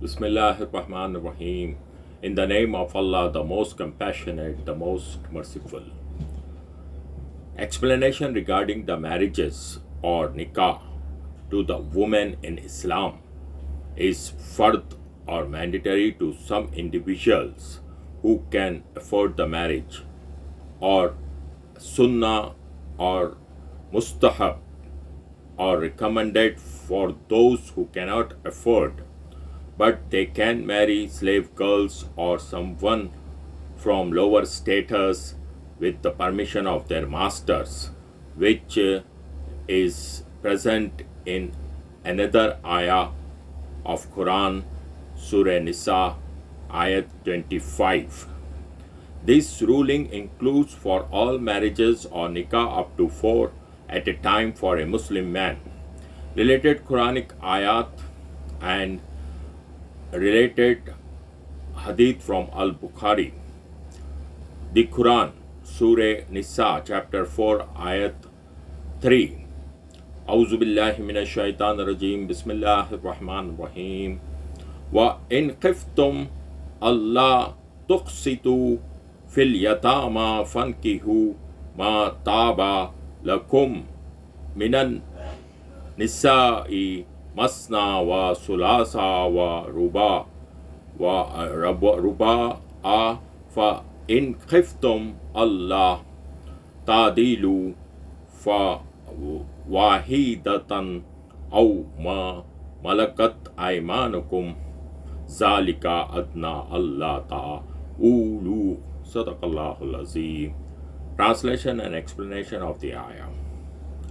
Bismillahir-Rahmanir-Rahim. In the name of Allah, the most compassionate, the most merciful. Explanation regarding the marriages or nikah to the woman in Islam is fard or mandatory to some individuals who can afford the marriage, or sunnah or mustahab or recommended for those who cannot afford but they can marry slave girls or someone from lower status with the permission of their masters, which is present in another ayah of Quran, Surah Nisa, ayat 25. This ruling includes for all marriages or nikah up to 4 at a time for a Muslim man. Related Quranic ayat and related hadith from Al-Bukhari. The Quran, Surah Nisa, chapter 4, ayat 3. A'udhu billahi minash shaitanir rajim. Bismillahir rahmanir rahim. Wa in khiftum alla tuqsitu fil yatama fankihu ma taba lakum minan nisa'i masna wa sulasa wa ruba fa in khiftum Allah tadilu fa wahidatan aw ma malakat aymanukum zalika adna Allah ta'ulu. Sadaqallahul Azim. Translation and explanation of the ayah.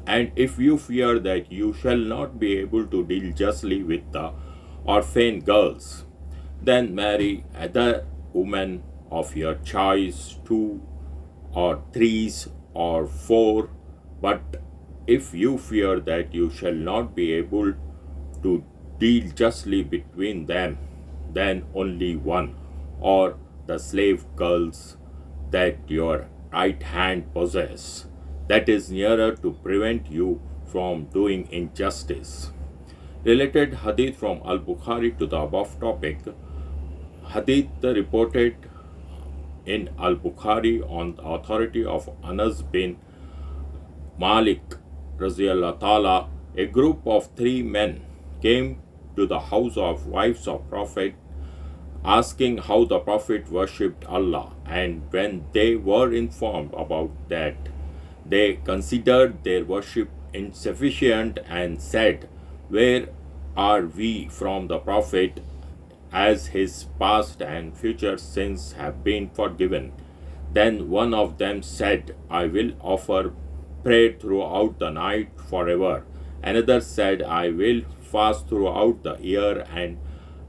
And if you fear that you shall not be able to deal justly with the orphan girls, then marry other women of your choice, 2 or 3 or 4. But if you fear that you shall not be able to deal justly between them, then only one, or the slave girls that your right hand possess, that is nearer to prevent you from doing injustice. Related hadith from Al-Bukhari to the above topic. Hadith reported in Al-Bukhari on the authority of Anas bin Malik Raziyallahu Ta'ala. A group of 3 men came to the house of wives of Prophet, asking how the Prophet worshipped Allah, and when they were informed about that, they considered their worship insufficient and said, "Where are we from the Prophet, as his past and future sins have been forgiven?" Then one of them said, "I will offer prayer throughout the night forever." Another said, "I will fast throughout the year and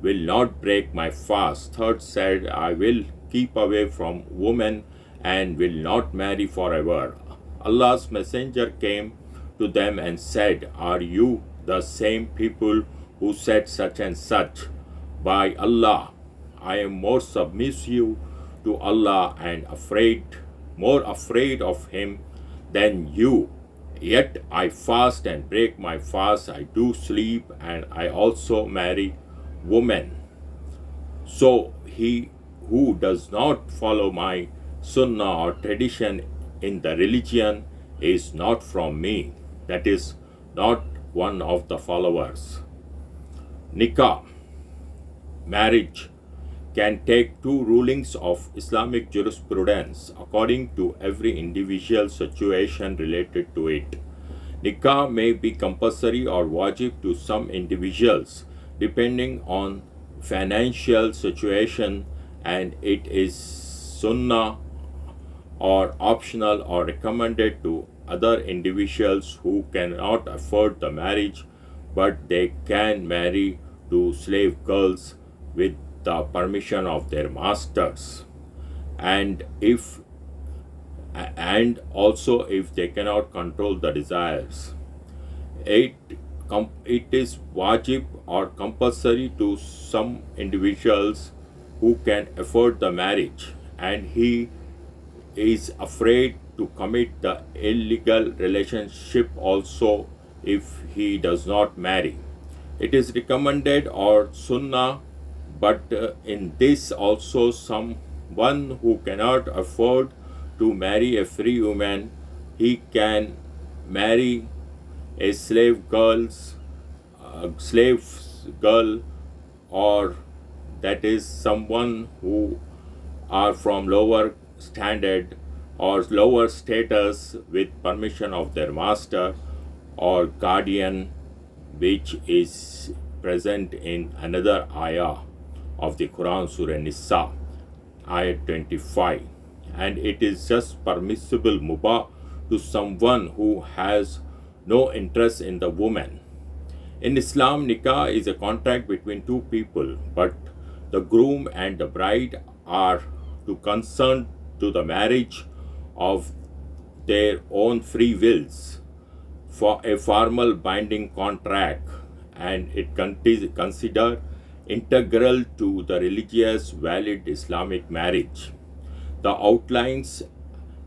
will not break my fast." Third said, "I will keep away from women and will not marry forever." Allah's messenger came to them and said, "Are you the same people who said such and such? By Allah, I am more submissive to Allah and more afraid of Him than you. Yet I fast and break my fast, I do sleep, and I also marry women. So he who does not follow my sunnah or tradition in the religion is not from me, that is, not one of the followers." Nikah, marriage, can take 2 rulings of Islamic jurisprudence according to every individual situation related to it. Nikah may be compulsory or wajib to some individuals depending on financial situation, and it is sunnah or optional or recommended to other individuals who cannot afford the marriage but they can marry to slave girls with the permission of their masters, and also if they cannot control the desires. It is wajib or compulsory to some individuals who can afford the marriage and he is afraid to commit the illegal relationship also if he does not marry. It is recommended or sunnah But in this also, someone who cannot afford to marry a free woman, he can marry a slave girl, or that is someone who are from lower standard or lower status with permission of their master or guardian, which is present in another ayah of the Quran, Surah Nisa, ayah 25. And it is just permissible mubah to someone who has no interest in the woman. In Islam, Nikah is a contract between two people, but the groom and the bride are to consent to the marriage of their own free wills for a formal binding contract, and it considered integral to the religious valid Islamic marriage. The outlines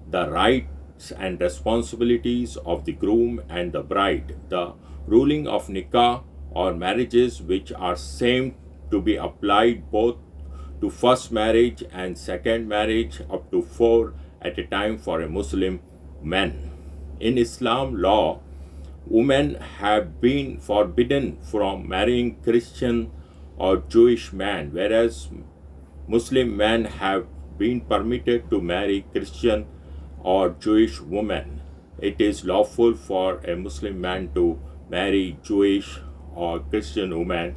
the rights and responsibilities of the groom and the bride. The ruling of nikah or marriages which are same to be applied both to first marriage and second marriage up to 4 at a time for a Muslim man. In Islam law, women have been forbidden from marrying Christian or Jewish man, whereas Muslim men have been permitted to marry Christian or Jewish woman. It is lawful for a Muslim man to marry Jewish or Christian woman,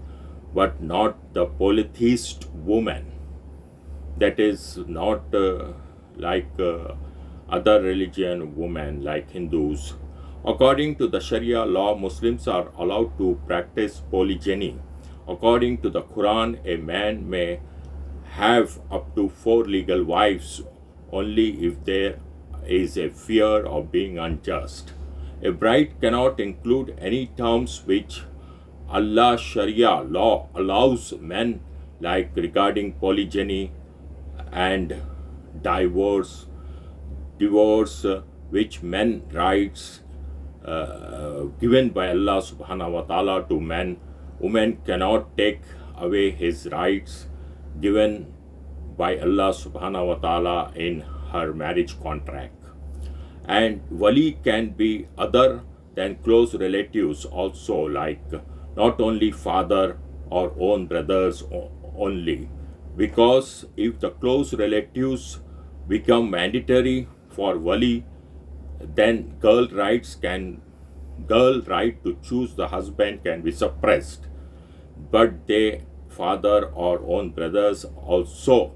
but not the polytheist woman. That is not like other religion women like Hindus. According to the Sharia law, Muslims are allowed to practice polygyny. According to the Quran, a man may have up to 4 legal wives only if there is a fear of being unjust. A bride cannot include any terms which Allah's Sharia law allows men, like regarding polygyny and divorce, which men rights given by Allah subhanahu wa ta'ala to men. Women cannot take away his rights given by Allah subhanahu wa ta'ala in her marriage contract. And wali can be other than close relatives also, like not only father or own brothers only, because if the close relatives become mandatory for wali, then girl right to choose the husband can be suppressed. But their father or own brothers also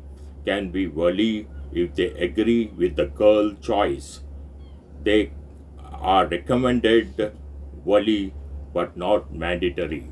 can be wali if they agree with the girl choice. They are recommended wali but not mandatory.